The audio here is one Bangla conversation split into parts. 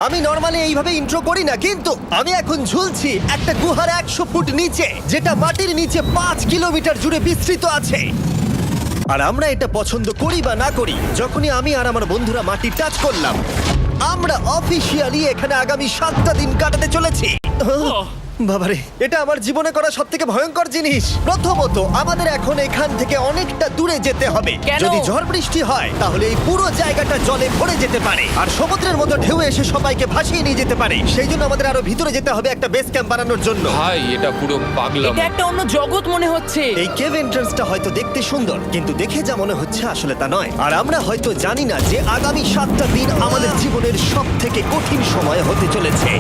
আমি নরমালি এইভাবে ইন্ট্রো করি না, কিন্তু আমি এখন ঝুলছি একটা গুহার 100 ফুট নিচে, যেটা মাটির নিচে 5 কিলোমিটার জুড়ে বিস্তৃত আছে। আর আমরা এটা পছন্দ করি বা না করি, যখনই আমি আর আমার বন্ধুরা মাটি টাচ করলাম, আমরা অফিসিয়ালি এখানে আগামী 7টা দিন কাটাতে চলেছি। বাবারে, এটা আমার জীবনে করা সবথেকে ভয়ঙ্কর জিনিস। প্রথমত, আমাদের এখন এখান থেকে অনেকটা দূরে যেতে হবে। কেন? যদি ঝড় বৃষ্টি হয় তাহলে এই পুরো জায়গাটা জলে ভরে যেতে পারে, আর সমুদ্রের মতো ঢেউ এসে সবাইকে ভাসিয়ে নিয়ে যেতে পারে। সেই জন্য আমাদের আরো ভিতরে যেতে হবে একটা বেস ক্যাম্প বানানোর জন্য। ভাই এটা পুরো পাগলাম। এটা একটা অন্য জগৎ মনে হচ্ছে। এই কেভ এন্ট্রান্সটা হয়তো দেখতে সুন্দর, কিন্তু দেখে যা মনে হচ্ছে আসলে তা নয়। আর আমরা হয়তো জানি না যে আগামী 7টা দিন আমাদের জীবনের সব থেকে কঠিন সময় হতে চলেছে।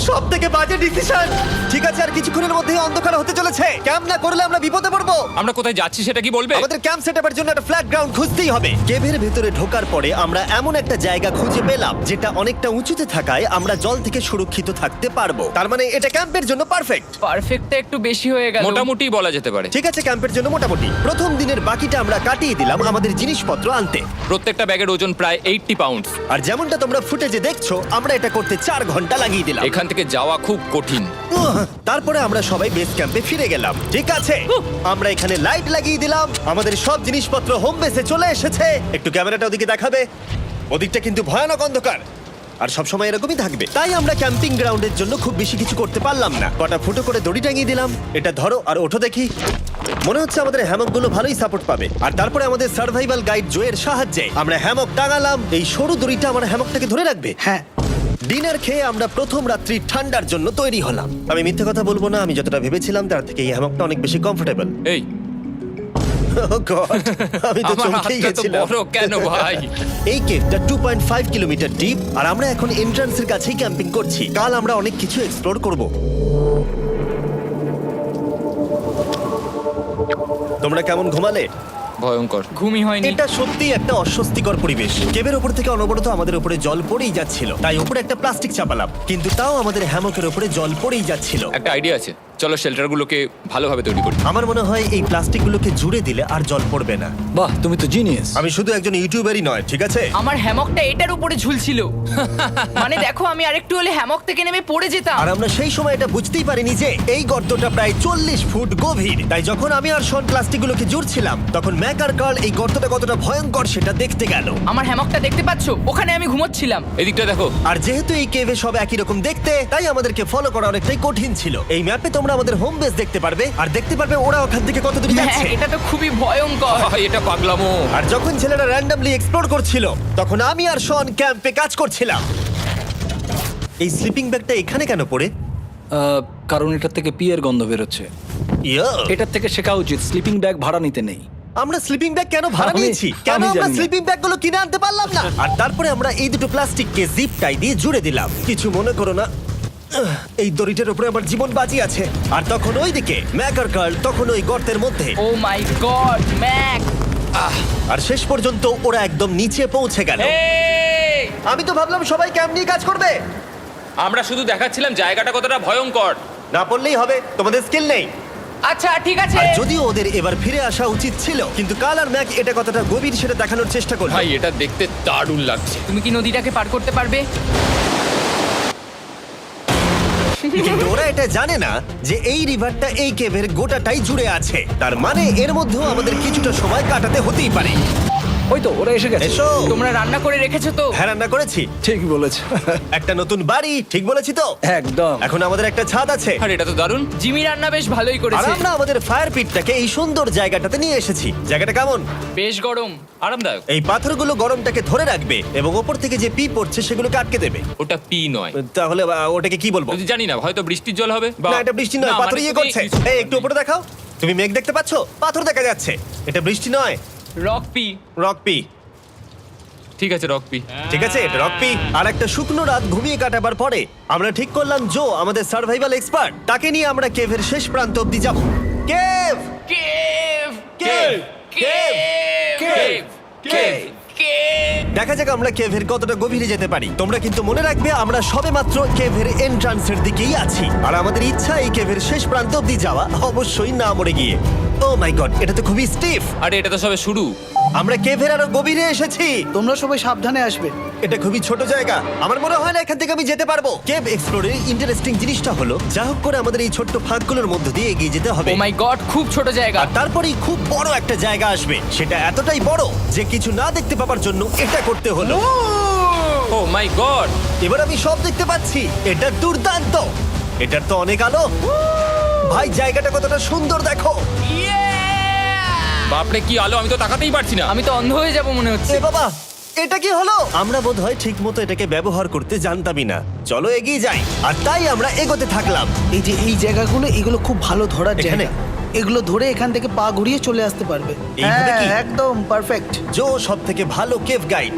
সব থেকে বাজে ডিসিশন। ঠিক আছে, আর কিছুক্ষণের মধ্যেই অন্ধকার হতে চলেছে। ক্যাম্প না করলে আমরা বিপদে পড়বো। আমরা কোথায় যাচ্ছি সেটা কি বলবে? আমাদের ক্যাম্প সেটআপের জন্য একটা ফ্ল্যাট গ্রাউন্ড খুঁজতেই হবে। কেভের ভেতরে ঢোকার পরে আমরা এমন একটা জায়গা খুঁজে পেলাম যেটা অনেকটা উঁচুতে থাকায় আমরা জল থেকে সুরক্ষিত থাকতে পারবো। তার মানে এটা ক্যাম্পের জন্য পারফেক্ট। পারফেক্টটা একটু বেশি হয়ে গেল। মোটামুটি বলা যেতে পারে। ঠিক আছে, ক্যাম্পের জন্য মোটামুটি। প্রথম দিনের বাকিটা আমরা কাটিয়ে দিলাম আমাদের জিনিসপত্র আনতে। প্রত্যেকটা ব্যাগের ওজন প্রায় 80 পাউন্ড। আর যেমনটা তোমরা ফুটেজে দেখছো, আমরা এটা করতে 4 ঘন্টা লাগিয়ে দিলাম। এখান থেকে যাওয়া খুব কঠিন। তারপরে আমরা সবাই বেস ক্যাম্পে ফিরে গেলাম। ঠিক আছে, আমরা এখানে লাইট লাগিয়ে দিলাম। আমাদের সব জিনিসপত্র হোম বেসে চলে এসেছে। একটু ক্যামেরাটা ওদিকে দেখাবে? ওদিকটা কিন্তু ভয়ানক অন্ধকার, আর সবসময় এরকমই থাকবে। তাই আমরা ক্যাম্পিং গ্রাউন্ডের জন্য খুব বেশি কিছু করতে পারলাম না। কটা ফুটো করে দড়ি টাঙিয়ে দিলাম। এটা ধরো আর ওঠো দেখি। মনে হচ্ছে আমাদের হ্যামকগুলো ভালোই সাপোর্ট পাবে। আর তারপরে আমাদের সার্ভাইভাল গাইড জোয়ের সাহায্যে আমরা হ্যামক টাঙালাম। এই সরু দড়িটা আমার হ্যামকটাকে ধরে রাখবে। হ্যাঁ। ডিনার খেয়ে আমরা প্রথম রাত্রি ঠান্ডার জন্য তৈরি হলাম। আমি মিথ্যে কথা বলবো না, আমি যতটা ভেবেছিলাম তার থেকে এই হ্যামকটা অনেক বেশি কমফোর্টেবল। এই আমি তো আমার চমকেই হাতটা তো গেছিলাম। বড় কেন ভাই? এই কেভটা 2.5 কিলোমিটার ডিপ, আর আমরা এখন এন্ট্রান্সের কাছেই ক্যাম্পিং করছি। কাল আমরা অনেক কিছু এক্সপ্লোর করব। তোমরা কেমন ঘুমালে? ভয়ঙ্কর। ঘুমই হয়নি। এটা সত্যি একটা অস্বস্তিকর পরিবেশ। কেবের উপর থেকে অনবরত আমাদের উপরে জল পড়েই যাচ্ছিল, তাই উপরে একটা প্লাস্টিক চাপালাম, কিন্তু তাও আমাদের হ্যামকের উপরে জল পড়েই যাচ্ছিল। একটা আইডিয়া আছে, চলো শেল্টারগুলোকে ভালোভাবে তৈরি করি। আমার মনে হয় এই প্লাস্টিকগুলোকে জুড়ে দিলে আর জল পড়বে না। বাহ, তুমি তো জিনিয়াস। আমি শুধু একজন ইউটিউবারই নয়, ঠিক আছে? আমার হ্যামকটা এটার উপরে ঝুলছিল। মানে দেখো, আমি আরেকটু হলে হ্যামক থেকে নেমে পড়ে যেতাম। আর আমরা সেই সময় এটা বুঝতেই পারিনি যে এই গর্তটা প্রায় 40 ফুট গভীর। তাই যখন আমি আর শন প্লাস্টিকগুলোকে জুড়ছিলাম, তখন ম্যাক আর কার্ল এই গর্তটা কতটা ভয়ঙ্কর সেটা দেখতে গেল। আমার হ্যামকটা দেখতে পাচ্ছো? ওখানে আমি ঘুমোচ্ছিলাম। এদিকটা দেখো। আর যেহেতু এই কেভে সব একই রকম দেখতে, তাই আমাদেরকে ফলো করা অনেকটাই কঠিন ছিল। এই ম্যাপে তোমরা আমাদের হোম বেস দেখতে পারবে, আর দেখতে পারবে ওরা ওখান থেকে কত দূর হ্যাঁ, যাচ্ছে। এটা তো খুবই ভয়ঙ্কর। ভাই এটা পাগলামো। আর যখন ছেলেরা র্যান্ডমলি এক্সপ্লোর করছিল, তখন আমি আর শন ক্যাম্পে কাজ করছিলাম। এই স্লিপিং ব্যাগটা এখানে কেন পড়ে? কারণ এটার থেকে পিয়ের গন্ধ বেরোচ্ছে। ইয়া, এটার থেকে শেখা উচিত স্লিপিং ব্যাগ ভাড়া নিতে নেই। আমরা স্লিপিং ব্যাগ কেন ভাড়া আমি- নিয়েছি? কেন আমি আমরা জানি না। স্লিপিং ব্যাগগুলো কিনে আনতে পারলাম না? আর তারপরে আমরা এই দুটো প্লাস্টিককে জিপ টাই দিয়ে জুড়ে দিলাম। কিছু মনে করো না, এই দড়িটার উপরে আমার জীবন বাজি আছে। আর তখন ওইদিকে ম্যাক আর কার্ল তখন ওই গর্তের মধ্যে। ও মাই গড, ম্যাক! আর শেষ পর্যন্ত ওরা একদম নিচে পৌঁছে গেল। এই, আমি তো ভাবলাম সবাই ক্যাম্প নিয়ে কাজ করবে। আমরা শুধু দেখাচ্ছিলাম জায়গাটা কতটা ভয়ঙ্কর। না পড়লেই হবে, তোমাদের স্কিল নেই। আচ্ছা ঠিক আছে। আর যদিও ওদের এবার ফিরে আসা উচিত ছিল, কিন্তু কাল আর ম্যাক এটা কতটা গভীর সেটা দেখানোর চেষ্টা করলো। ভাই এটা দেখতে দারুণ লাগছে। তুমি কি নদীটাকে পার করতে পারবে? কিন্তু ওরা এটা জানে না যে এই রিভারটা এই কেভের গোটাটাই জুড়ে আছে। তার মানে এর মধ্যেও আমাদের কিছুটা সময় কাটাতে হতেই পারে। ওই তো ওরা এসে গেছে। এসো। তোমরা রান্না করে রেখেছো তো? হ্যাঁ, রান্না করেছি। ঠিক বলেছ। একটা নতুন বাড়ি, ঠিক বলেছি তো? একদম। এখন আমাদের একটা ছাদ আছে। আর এটা তো দারুণ। জিমি রান্না বেশ ভালোই আর করেছে। আমরা আমাদের ফায়ার পিটটাকে এই সুন্দর জায়গাটাতে নিয়ে এসেছি। জায়গাটা কেমন? বেশ গরম। আরামদায়ক। এই পাথরগুলো গরমটাকে ধরে রাখবে এবং ওপর থেকে যে পি পড়ছে সেগুলোকে আটকে দেবে। ওটা পি নয়। তাহলে ওটাকে কি বলবো? যদি জানি না, হয়তো বৃষ্টির জল হবে বা না, এটা বৃষ্টি নয়, না, পাথর মানে ইয়ে তুমি করছে। এই একটু উপরে দেখাও। তুমি মেঘ দেখতে পাচ্ছো? পাথর দেখা যাচ্ছে। এটা বৃষ্টি নয়, রক পি। Rock P. ঠিক আছে, রক পি। ঠিক আছে, এটা রক পি। আর একটা শুকনো রাত ঘুমিয়ে কাটাবার পরে আমরা ঠিক করলাম জো আমাদের সার্ভাইভাল এক্সপার্ট, তাকে নিয়ে আমরা কেভের শেষ প্রান্ত অব্দি যাব। Cave, cave! Cave, cave, cave! Cave. দেখা যাক আমরা কেভের কতটা গভীরে যেতে পারি। তোমরা কিন্তু মনে রাখবে আমরা সবেমাত্র কেভের এন্ট্রান্সের দিকেই আছি, আর আমাদের ইচ্ছা এই কেভের শেষ প্রান্ত অব্দি যাওয়া, অবশ্যই না মরে গিয়ে। ও মাই গড, এটা তো খুবই স্টিফ। আরে এটা তো সবে শুরু। আমরা কেভের আরো গভীরে এসেছি। তোমরা সবাই সাবধানে আসবে। এটা খুবই ছোট জায়গা, আমার মনে হয় না এখান থেকে আমি যেতে পারবো। কেভ এক্সপ্লোরের ইন্টারেস্টিং জিনিসটা হলো যা হোক করে আমাদের এই ছোট্ট ফাঁকগুলোর মধ্য দিয়ে এগিয়ে যেতে হবে। ও মাই গড, খুব ছোট জায়গা। আর তারপরেই খুব বড় একটা জায়গা আসবে, সেটা এতটাই বড় যে কিছু না দেখতে পাওয়ার জন্য এটা করতে হলো। ও মাই গড! এবার আমি সব দেখতে পাচ্ছি, এটা দুর্দান্ত। এটার তো অনেক আলো। ভাই জায়গাটা কতটা সুন্দর দেখো। বাপরে কি আলো, আমি তো তাকাতেই পারছি না। আমি তো অন্ধ হয়ে যাব মনে হচ্ছে। এ বাবা, এটা কি হলো? আমরা বোধহয় ঠিক মতো এটাকে ব্যবহার করতে জানতামই না। চলো এগিয়ে যাই। আর তাই আমরা এগোতে থাকলাম। এই যে এই জায়গাগুলো, এগুলো খুব ভালো ধরার এখানে? জায়গা। এগুলো ধরে এখান থেকে পা ঘুরিয়ে চলে আসতে পারবে। এইভাবে কি? একদম পারফেক্ট। জো সব থেকে ভালো কেভ গাইড।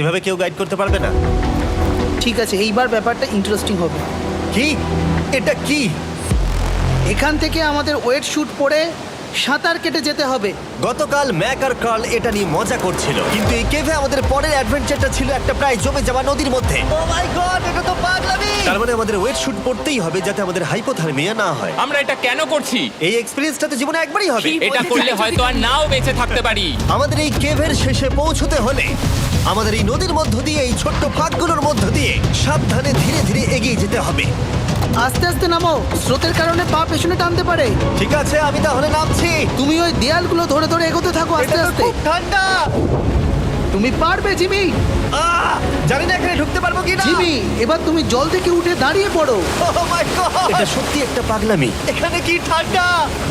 এভাবে কেউ গাইড করতে পারবে না। ঠিক আছে, এইবার ব্যাপারটা ইন্টারেস্টিং হবে। কি? এটা কি? এখান থেকে আমাদের ওয়েট শুট পরে সাঁতার কেটে যেতে হবে। গতকাল ম্যাক আর কার্ল এটা নিয়ে মজা করছিল, কিন্তু এই কেভে আমাদের পরের অ্যাডভেঞ্চারটা ছিল একটা প্রায় জমে যাওয়া নদীর মধ্যে। ও মাই গড, এটা তো পাগলামি! তার মানে আমাদের ওয়েট শুট পড়তেই হবে যাতে আমাদের হাইপোথার্মিয়া না হয়। আমরা এটা কেন করছি? এই এক্সপেরিয়েন্সটা তো জীবনে একবারই হবে। কি? এটা করলে হয়তো আর নাও বেঁচে থাকতে পারি। আমাদের এই কেভের শেষে পৌঁছতে হলে আমাদের এই নদীর মধ্য দিয়ে, এই ছোট্ট ফাঁকগুলোর মধ্য দিয়ে সাবধানে ধীরে ধীরে এগিয়ে যেতে হবে। আস্তে আস্তে নামো, স্রোতের কারণে পা পেছনে টানতে পারে। ঠিক আছে, আমি তাহলে নামছি। তুমি ওই দেয়ালগুলো ধরে ধরে এগোতে থাকো আস্তে এটা তো আস্তে। খুব ঠান্ডা। তুমি পারবে জিমি। জানি না এখানে ঢুকতে পারবো কি না। জিমি, এবার তুমি জল থেকে উঠে দাঁড়িয়ে পড়ো। এটা সত্যি একটা পাগলামি। এখানে কি ঠান্ডা!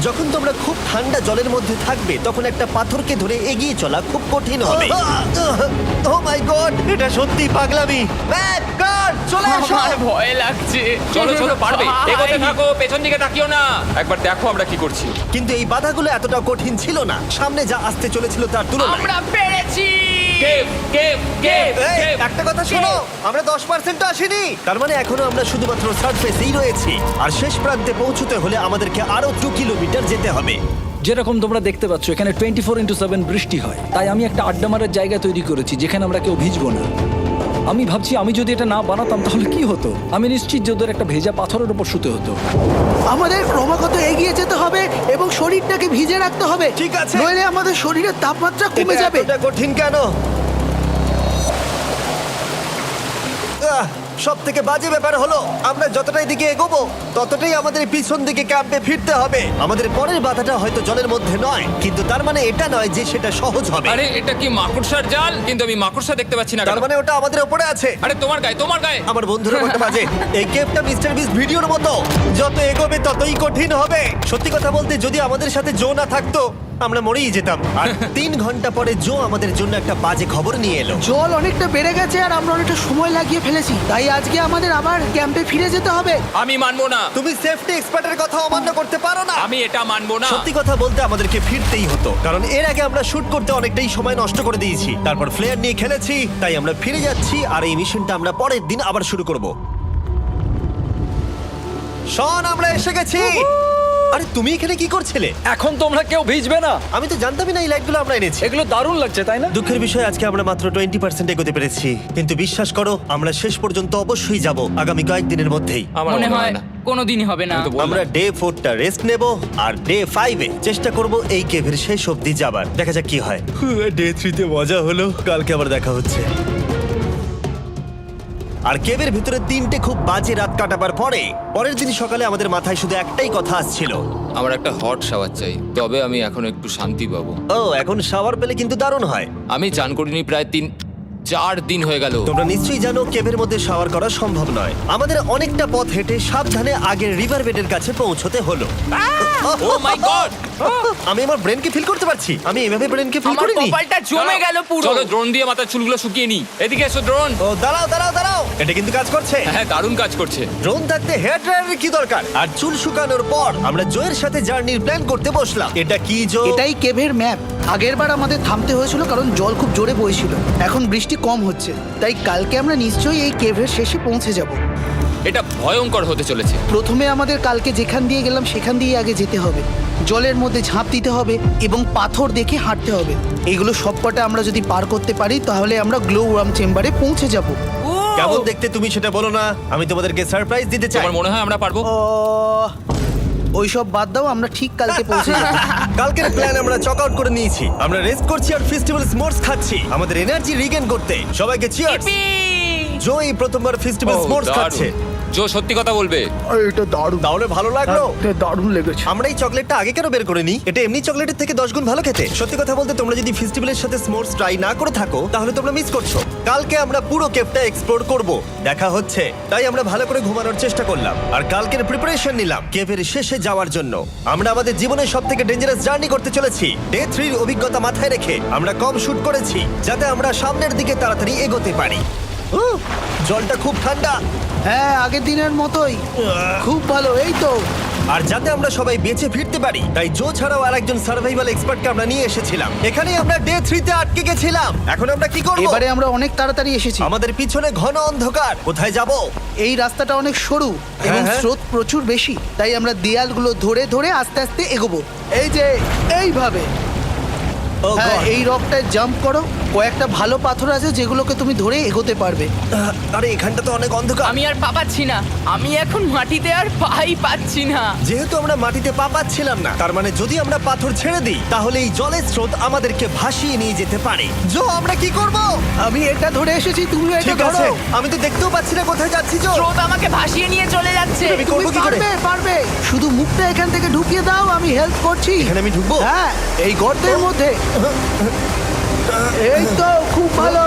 যখন তোমরা খুব ঠান্ডা জলের মধ্যে থাকবে তখন একটা পাথরকে ধরে এগিয়ে চলা খুব কঠিন হবে। ও মাই গড, এটা সত্যি পাগলামি। ম্যাক, কার্ল, চলে আসো। আমার ভয় লাগছে। চলো চলো, পারবে। ভাই। এগোতে থাকো, পেছন দিকে তাকিও না। একবার দেখো আমরা কি করছি। কিন্তু এই বাধাগুলো এতটা কঠিন ছিল না সামনে যা আসতে চলেছিল তার তুলনায়। আমরা পেরেছি। কেভ কেভ কেভ এই, কেভ। একটা কথা শোনো, আমরা 10% আসিনি। তার মানে এখনো আমরা শুধুমাত্র সার্ফেসেই রয়েছি, আর শেষ প্রান্তে পৌঁছতে হলে আমাদেরকে আরো 2 কিলোমিটার যেতে হবে। যেরকম তোমরা দেখতে পাচ্ছ এখানে 24x7 বৃষ্টি হয়, তাই আমি একটা আড্ডা মারার জায়গা তৈরি করেছি যেখানে আমরা কেউ ভিজবো না। আমি ভাবছি আমি যদি এটা না বানাতাম তাহলে কি হতো। আমি নিশ্চিত যে ওদের একটা ভেজা পাথরের উপর শুতে হতো। আমাদের ক্রমাগত এগিয়ে যেতে হবে এবং শরীরটাকে ভিজে রাখতে হবে। ঠিক আছে। নইলে আমাদের শরীরের তাপমাত্রা কমে এটা যাবে। এতটা কঠিন কেন? সব থেকে বাজে ব্যাপার হলো আমরা যতটাই দিকে এগোবো ততটাই আমাদের পিছন দিকে ক্যাম্পে ফিরতে হবে। আমাদের পরের বাধাটা হয়তো জলের মধ্যে নয়, কিন্তু তার মানে এটা নয় যে সেটা সহজ হবে। আরে এটা কি মাকড়সার জাল? কিন্তু আমি মাকড়সা দেখতে পাচ্ছি না তার কেন? মানে ওটা আমাদের উপরে আছে। আরে তোমার গায়ে, তোমার গায়ে। আমার বন্ধুরা বলতে বাজে। এই গেমটা মিস্টার বিস ভিডিওর মতো, যত এগোবে ততই কঠিন হবে। সত্যি কথা বলতে যদি আমাদের সাথে জো না থাকতো আমরা মরেই যেতাম। আর 3 ঘন্টা পরে জো আমাদের জন্য একটা বাজে খবর নিয়ে এলো। জল অনেকটা বেড়ে গেছে আর আমরা অনেকটা সময় লাগিয়ে ফেলেছি, তাই আজকে আমাদের আবার ক্যাম্পে ফিরে যেতে হবে। আমি মানবো না। তুমি সেফটি এক্সপার্টের কথা অমান্য করতে পারো না। আমি এটা মানবো না। সত্যি কথা বলতে আমাদেরকে ফিরতেই হতো, কারণ এর আগে আমরা শুট করতে অনেকটাই সময় নষ্ট করে দিয়েছি। তারপর ফ্লেয়ার নিয়ে খেলেছি, তাই আমরা ফিরে যাচ্ছি আর এই মিশনটা আমরা পরের দিন আবার শুরু করব। শন, আমরা এসে গেছি। আরে তুমি এখানে কি করছিলে? এখন তোমরা কেউ ভিজবে না। আমি তো জানতামই না এই লাইটগুলো আমরা এনেছি। এগুলো দারুণ লাগছে তাই না? দুঃখের বিষয় আজকে আমরা মাত্র 20% এগোতে পেরেছি, কিন্তু বিশ্বাস করো আমরা শেষ পর্যন্ত অবশ্যই যাব আগামী কয়েকদিনের মধ্যেই। আমার মনে হয় না। কোনোদিনই হবে না। আমি তো বললাম। আমরা ডে 4টা রেস্ট নেব আর ডে 5-এ চেষ্টা করব এই কেভের শেষ অবধি যাবার। দেখা যাক কি হয়। ডে 3-তে মজা হলো, কালকে আবার দেখা হচ্ছে। আর কেভের ভিতরে 3টে খুব বাজে রাত কাটাবার পরে পরের দিন সকালে আমাদের মাথায় শুধু একটাই কথা আসছিল। আমার একটা হট শাওয়ার চাই, তবে আমি এখন একটু শান্তি পাবো। ও, এখন শাওয়ার পেলে কিন্তু দারুণ হয়। আমি চান করিনি প্রায় 3-4 দিন হয়ে গেল। তোমরা নিশ্চয়ই জানো কেভের মধ্যে শাওয়ার করা সম্ভব নয়। আমাদের অনেকটা পথ হেঁটে সাবধানে আগের রিভার বেডের কাছে পৌঁছতে হলো। ও মাই গড! আমি আমার ব্রেনকে ফিল করতে পারছি। আমি এভাবে ব্রেনকে ফিল আমার করিনি। কপালটা জমে গেল পুরো। চলো ড্রোন দিয়ে মাথার চুলগুলো শুকিয়ে নি। এদিকে এসো ড্রোন। ও দাঁড়াও দাঁড়াও দাঁড়াও, এটা কিন্তু কাজ করছে। হ্যাঁ, দারুণ কাজ করছে। ড্রোন থাকতে হেয়ার ড্রায়ারের কি দরকার? আর চুল শুকানোর পর আমরা জোয়ের সাথে জার্নির প্ল্যান করতে বসলাম। এটা কি জো? এটাই কেভের ম্যাপ। আগেরবার আমাদের থামতে হয়েছিল কারণ জল খুব জোরে বইছিল। এখন বৃষ্টি কম হচ্ছে, তাই কালকে আমরা নিশ্চয়ই এই কেভের শেষে পৌঁছে যাব। এটা ভয়ঙ্কর হতে চলেছে। প্রথমে আমাদের কালকে যেখান দিয়ে গেলাম সেখান দিয়ে আগে যেতে হবে। জলের মধ্যে ঝাঁপ দিতে হবে এবং পাথর দেখে হাঁটতে হবে। এগুলো সবকটা আমরা যদি পার করতে পারি তাহলে আমরা গ্লো ওয়ার্ম চেম্বারে পৌঁছে যাব। কেমন দেখতে তুমি সেটা বলো না, আমি তোমাদেরকে সারপ্রাইজ দিতে চাই। তোমার মনে হয় আমরা পারবো? ওইসব বাদ দাও, আমরা ঠিক কালকে পৌঁছে যাব। কালকের প্ল্যান আমরা চক আউট করে নিয়েছি। আমরা রেস্ট করছি আর ফেস্টিভ্যাল স্মোর্টস খাচ্ছি আমাদের এনার্জি রিগেন করতে। সবাইকে চিয়ার্স। Yippee! জো এই প্রথমবার ফেস্টিভ্যাল ও, স্মোর্টস দারুণ। খাচ্ছে। জো সত্যি কথা বলবে। এটা দারুণ, তাহলে ভালো লাগলো? এটা দারুণ লেগেছে। আমরা এই চকলেটটা আগে কেন বের করিনি? এটা এমনি চকলেটের থেকে 10 গুণ ভালো খেতে। সত্যি কথা বলতে তোমরা যদি ফেস্টিভ্যালের সাথে স্মোর্টস ট্রাই না করে থাকো তাহলে তোমরা মিস করছো। কালকে আমরা পুরো কেভটা এক্সপ্লোর করব, দেখা হচ্ছে। তাই আমরা ভালো করে ঘুমানোর চেষ্টা করলাম আর কালকের প্রিপারেশন নিলাম কেভের শেষে যাওয়ার জন্য। আমরা আমাদের জীবনের সবথেকে ডেঞ্জারাস জার্নি করতে চলেছি। ডে 3 এর অভিজ্ঞতা মাথায় রেখে আমরা কম শুট করেছি যাতে আমরা সামনের দিকে তাড়াতাড়ি এগোতে পারি। উহ, জলটা খুব ঠান্ডা। হ্যাঁ, আগের দিনের মতোই খুব ভালো। এই তো আর যাতে আমরা সবাই বেঁচে ফিরতে পারি তাই জো ছাড়াও আরেকজন সার্ভাইভাল এক্সপার্টকে আমরা নিয়ে এসেছিলাম। এখানে আমরা ডে 3 তে আটকে গেছিলাম। এখন আমরা কি করব? এবারে আমরা অনেক তাড়াতাড়ি এসেছি। আমাদের পিছনে ঘন অন্ধকার। কোথায় যাব? এই রাস্তাটা অনেক সরু এবং হ্যাঁ। স্রোত প্রচুর বেশি, তাই আমরা দেয়ালগুলো ধরে ধরে আস্তে আস্তে এগোবো। এই যে এইভাবে। ও হ্যাঁ, God! এই রকটায় জাম্প করো। কয়েকটা ভালো পাথর আছে যেগুলোকে তুমি ধরে এগোতে পারবে। আরে এখানটা তো অনেক অন্ধকার। আমি আর পা পাচ্ছি না, আমি এখন মাটিতে আর পাই পাচ্ছি না। যেহেতু আমরা মাটিতে পা পাচ্ছিলাম না তার মানে যদি আমরা পাথর ছেড়ে দিই তাহলে এই জলের স্রোত আমাদেরকে ভাসিয়ে নিয়ে যেতে পারে। জো আমরা কি করব? আমি এটা ধরে এসেছি, তুমি এটা ঠিক আছে, ধরো। আমি তো দেখতেও পাচ্ছি না কোথায় যাচ্ছি। জো স্রোত আমাকে ভাসিয়ে নিয়ে চলে যাচ্ছে। আমি তুমি করবো কি করে? পারবে, পারবে। শুধু মুখটা এখান থেকে ঢুকিয়ে দাও, আমি হেল্প করছি। এখানে আমি ঢুকবো? হ্যাঁ, এই গর্তের মধ্যে। এই তো খুব ভালো।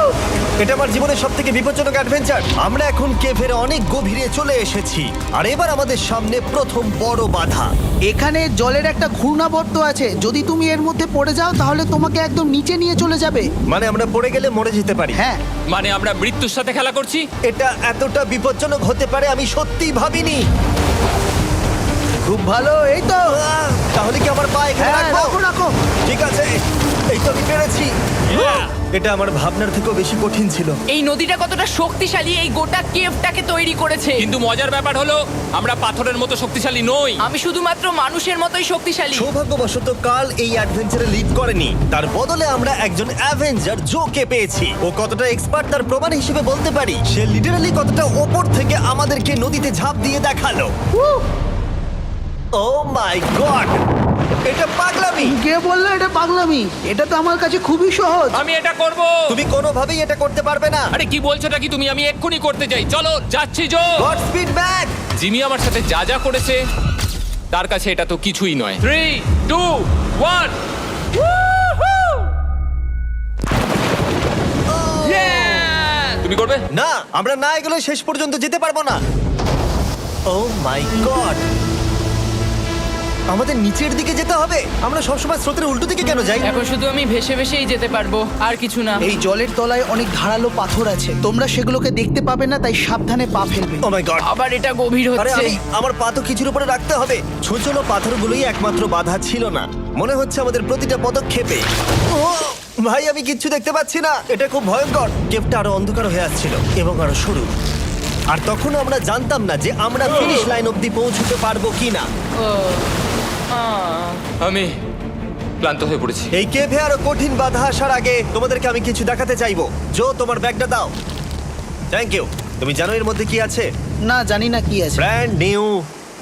এটা আমার জীবনের সবথেকে বিপজ্জনক অ্যাডভেঞ্চার। আমরা এখন কেভের অনেক গভীরে চলে এসেছি আর এবার আমাদের সামনে প্রথম বড় বাধা। এখানে জলের একটা ঘূর্ণাবর্ত আছে, যদি তুমি এর মধ্যে পড়ে যাও তাহলে তোমাকে একদম নিচে নিয়ে চলে যাবে। মানে আমরা পড়ে গেলে মরে যেতে পারি। হ্যাঁ, মানে আমরা মৃত্যুর সাথে খেলা করছি। এটা এতটা বিপজ্জনক হতে পারে আমি সত্যিই ভাবিনি। খুব ভালো। এই তো। তাহলে কি আমার পা এখানে হ্যাঁ, রাখবো? রাখো রাখো। ঠিক আছে, এই তো আমি পেরেছি। এটা আমার ভাবনার থেকেও বেশি কঠিন ছিল। এই নদীটা কতটা শক্তিশালী এই গোটা কেভটাকে তৈরি করেছে। কিন্তু মজার ব্যাপার হলো আমরা পাথরের মতো শক্তিশালী নই। আমি শুধুমাত্র মানুষের মতোই শক্তিশালী। সৌভাগ্যবশত কার্ল এই অ্যাডভেঞ্চারে লিড করেনি, তার বদলে আমরা একজন অ্যাভেঞ্জার জোকে পেয়েছি। ও কতটা এক্সপার্ট তার প্রমাণ হিসেবে বলতে পারি। সে লিটারালি কতটা ওপর থেকে আমাদেরকে নদীতে ঝাঁপ দিয়ে দেখালো। ও মাই গড, এটা পাগলামি। কে বললো এটা পাগলামি? এটা তো আমার কাছে খুবই সহজ। আমি এটা করব। তুমি কোনোভাবেই এটা করতে পারবে না। আরে কি বলছোটা কি তুমি? আমি এক্ষুনি করতে চাই। চলো যাচ্ছি Joe. God speed back. Jimmy আমার সাথে যা যা করেছে তার কাছে এটা তো কিছুই নয়। 3, 2, 1। তুমি করবে? না, আমরা না এগুলো শেষ পর্যন্ত যেতে পারবো না। ও মাই গড, আমাদের নিচের দিকে যেতে হবে। আমরা সবসময় স্রোতের উল্টো দিকে কেন যাই? এখন শুধু আমি ভেসে ভেসেই যেতে পারবো, আর কিছু না। এই জলের তলায় অনেক ধারালো পাথর আছে, তোমরা সেগুলোকে দেখতে পাবে না, তাই সাবধানে পা ফেলবে। ও মাই গড, আবার এটা গভীর আরে হচ্ছে। আমার পা তো কিছুর উপরে রাখতে হবে। ছোট পাথরগুলোই একমাত্র বাধা ছিল না, মনে হচ্ছে আমাদের প্রতিটা পদক্ষেপে। ও ভাই, আমি কিচ্ছু দেখতে পাচ্ছি না। এটা খুব ভয়ঙ্কর। কেভটা আরো অন্ধকার হয়ে আসছিল এবং আরো সরু। আর তখন আমরা জানতাম না যে আমরা ফিনিশ লাইন অবধি পৌঁছতে পারবো কিনা। আমি ক্লান্ত হয়ে পড়েছি। এই কেভে আরো কঠিন বাধা আসার আগে তোমাদেরকে আমি কিছু দেখাতে চাইবো। জো, তোমার ব্যাগটা দাও। Thank you. তুমি জানো এর মধ্যে কি আছে? না, জানি না কি আছে। Brand new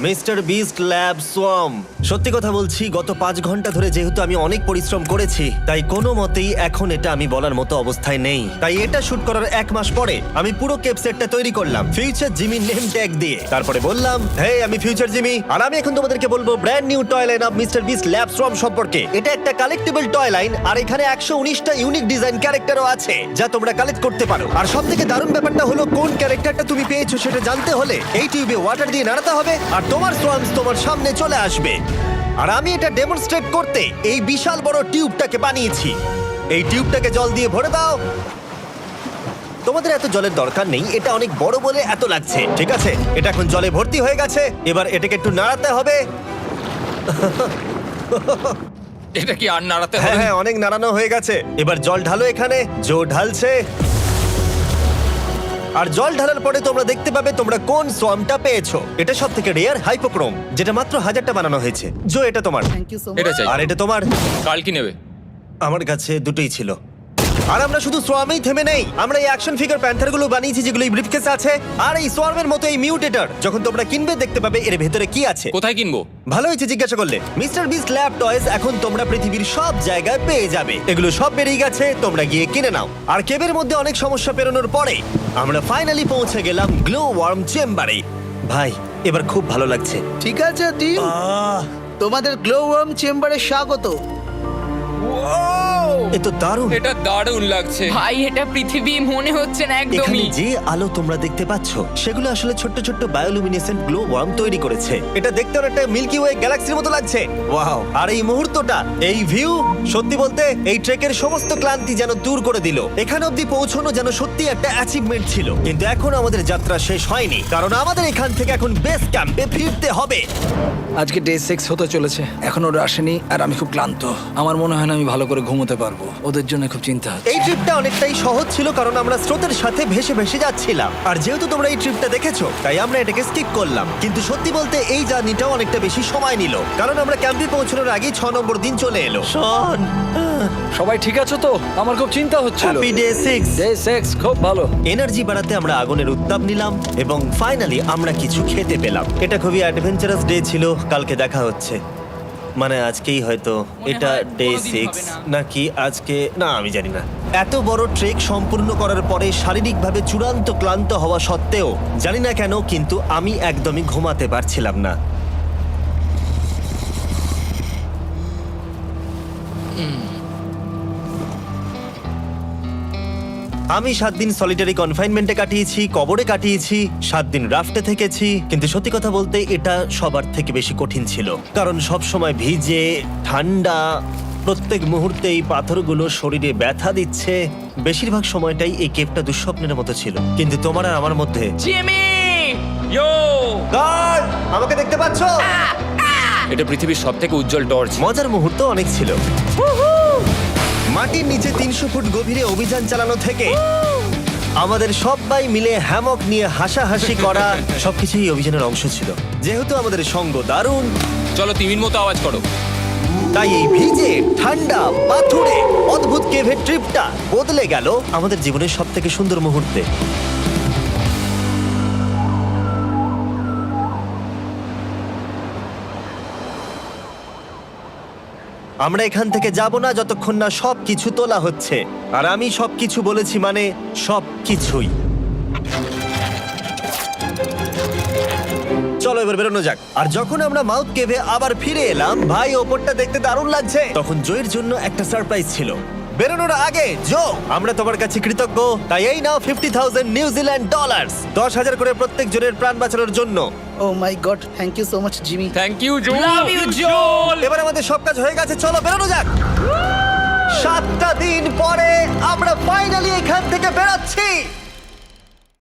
mister beast lab swamp. সত্যি কথা বলছি, গত 5 ঘন্টা ধরে যেহেতু আমি অনেক পরিশ্রম করেছি তাই কোনো মতেই এখন এটা আমি বলার মতো অবস্থায় নেই। তাই এটা শুট করার 1 মাস পরে আমি পুরো কেপ সেটটা তৈরি করলাম ফিউচার জিমি নেম ট্যাগ দিয়ে। তারপরে বললাম, হে আমি ফিউচার জিমি, আর আমি এখন তোমাদেরকে বলবো brand new toy line of mister beast lab swamp সম্পর্কে। এটা একটা কালেক্টেবল টয় লাইন আর এখানে 119টা ইউনিক ডিজাইন ক্যারেক্টারও আছে যা তোমরা কালেক্ট করতে পারো। আর সবথেকে দারুণ ব্যাপারটা হলো কোন ক্যারেক্টারটা তুমি পেয়েছো সেটা জানতে হলে এই টিউবে ওয়াটার দিয়ে নাড়াতে হবে আর তোমার সোয়ামস তোমার সামনে চলে আসবে। আর আমি এটা ডেমনস্ট্রেট করতে এই বিশাল বড় টিউবটাকে বানিয়েছি। এই টিউবটাকে জল দিয়ে ভরে দাও। তোমাদের এত জলের দরকার নেই, এটা অনেক বড় বলে এত লাগছে। ঠিক আছে, এটা এখন জলে ভর্তি হয়ে গেছে। এবার এটাকে একটু নাড়াতে হবে। এটা কি আর নাড়াতে হ্যাঁ হবে? হ্যাঁ, অনেক নাড়ানো হয়ে গেছে। এবার জল ঢালো এখানে। জো ঢালছে। আর জল ঢালার পরে তোমরা দেখতে পাবে তোমরা কোন সোয়ামটা পেয়েছো। এটা সবথেকে রেয়ার হাইপোক্রোম, যেটা মাত্র 1000টা বানানো হয়েছে। জো, এটা তোমার। থ্যাংক ইউ সো এটা মাচ। চাই। আর এটা তোমার। কাল কি নেবে? আমার কাছে দুটোই ছিল। আর আমরা শুধু সোয়ামেই থেমে নেই, আমরা এই অ্যাকশন ফিগার প্যান্থার গুলো বানিয়েছি যেগুলো এই ব্রিফকেসে আছে। আর এই সোয়ার্মের মতো এই মিউটেটর যখন তোমরা কিনবে দেখতে পাবে এর ভেতরে কি আছে। কোথায় কিনবো? ভালো হয়েছে জিজ্ঞাসা করলে। মিস্টার বিস্ট ল্যাব টয়েস এখন তোমরা পৃথিবীর সব জায়গায় পেয়ে যাবে। এগুলো সব বেরিয়ে গেছে, তোমরা গিয়ে কিনে নাও। আর কেবের মধ্যে অনেক সমস্যা পেরোনোর পরে আমরা ফাইনালি পৌঁছে গেলাম গ্লো ওয়ার্ম চেম্বারে। ভাই এবার খুব ভালো লাগছে। ঠিক আছে টিম, তোমাদের গ্লো ওয়ার্ম চেম্বারে স্বাগত। এ তো দারুণ। এটা দারুণ লাগছে। ভাই এটা পৃথিবী মনে হচ্ছে না এখানে একদমই। যে আলো তোমরা দেখতে পাচ্ছ সেগুলো আসলে ছোট্ট ছোট্ট বায়োলুমিনেসেন্ট গ্লো ওয়ার্ম তৈরি করেছে। এটা দেখতে অনেকটা মিল্কি ওয়ে গ্যালাক্সির মতো লাগছে। ওয়াও! আর এই মুহূর্তটা, এই ভিউ, সত্যি বলতে এই ট্রেকের সমস্ত ক্লান্তি যেন দূর করে দিল। এখানে অবধি পৌঁছানো যেন সত্যি একটা অ্যাচিভমেন্ট ছিল। কিন্তু এখন আমাদের যাত্রা শেষ হয়নি, কারণ আমাদের এখান থেকে এখন বেস ক্যাম্পে ফিরতে হবে। আজকে ডে 6 হতে চলেছে, এখনো ওরা আসেনি আর আমি খুব ক্লান্ত। আমার মনে হয় না আমি ভালো করে ঘুমোতে পারবো, ওদের জন্য খুব চিন্তা হচ্ছে। এই ট্রিপটা অনেকটাই সহজ ছিল কারণ আমরা স্রোতের সাথে ভেসে ভেসে যাচ্ছিলাম। আর যেহেতু তোমরা এই ট্রিপটা দেখেছো তাই আমরা এটাকে স্কিপ করলাম। কিন্তু সত্যি বলতে এই জার্নিটাও অনেকটা বেশি সময় নিল, কারণ আমরা ক্যাম্পে পৌঁছানোর আগেই 6 নম্বর দিন চলে এলো। শন, সবাই ঠিক আছো তো? আমার খুব চিন্তা হচ্ছিল। Happy day 6। ডে 6 খুব ভালো। এনার্জি বাড়াতে আমরা আগুনের উত্তাপ নিলাম এবং ফাইনালি আমরা কিছু খেতে পেলাম। এটা খুবই অ্যাডভেঞ্চারাস ডে ছিল। কালকে দেখা হচ্ছে, মানে আজকেই হয়তো। এটা হয় ডে কোনোদিন 6 হবে না। নাকি আজকে, না আমি জানি না। এত বড় ট্রেক সম্পূর্ণ করার পরে শারীরিকভাবে চূড়ান্ত ক্লান্ত হওয়া সত্ত্বেও জানি না কেন কিন্তু আমি একদমই ঘুমাতে পারছিলাম না। আমি 7 দিন সলিটারি কনফাইনমেন্টে কাটিয়েছি, কবরে কাটিয়েছি, 7 দিন রাফটে থেকেছি। কিন্তু সত্যি কথা বলতে এটা সবার থেকে বেশি কঠিন ছিল, কারণ সব সময় ভিজে, ঠান্ডা, প্রত্যেক মুহূর্তে এই পাথরগুলো শরীরে ব্যথা দিচ্ছে। বেশিরভাগ সময়টাই এই কেভটা দুঃস্বপ্নের মতো ছিল। কিন্তু তোমার আর আমার মধ্যে জিমি! ইয়ো! গার্ড, আমাকে দেখতে পাচ্ছো? এটা পৃথিবীর সবথেকে উজ্জ্বল টর্চ। মজার মুহূর্ত অনেক ছিল। মাটির নিচে 300 ফুট গভীরে অভিযান চালানো থেকে আমাদের সবাই মিলে হ্যামক নিয়ে হাসাহাসি করা সবকিছুই অভিযানের অংশ ছিল। যেহেতু আমাদের সঙ্গ দারুণ, চলো তিমির মতো আওয়াজ করো। তাই এই ভিজে, ঠান্ডা, পাথুরে অদ্ভুত কেভের ট্রিপটা বদলে গেল আমাদের জীবনের সব থেকে সুন্দর মুহূর্তে। আমরা এখান থেকে যাব না যতক্ষণ না সবকিছু তোলা হচ্ছে। আর আমি সবকিছু বলেছি মানে সবকিছুই। চলো এবার বেরোনো যাক। আর যখন আমরা মাউথ কেভে আবার ফিরে এলাম, ভাই ওপরটা দেখতে দারুণ লাগছে। তখন জয়ের জন্য একটা সারপ্রাইজ ছিল। বেরোনোর আগে জো, আমরা তোমার কাছে কৃতজ্ঞ। তাই এই নাও $50,000 নিউজিল্যান্ড ডলার, 10,000 করে প্রত্যেক জনের প্রাণ বাঁচানোর জন্য। Oh my God, thank you so much Jimmy. Thank you Joe. Love you, Joel! এবার আমাদের সব কাজ হয়ে গেছে, চলো বেরোনো যাক। 7টা দিন পরে আমরা ফাইনালি এখান থেকে বেরোচ্ছি।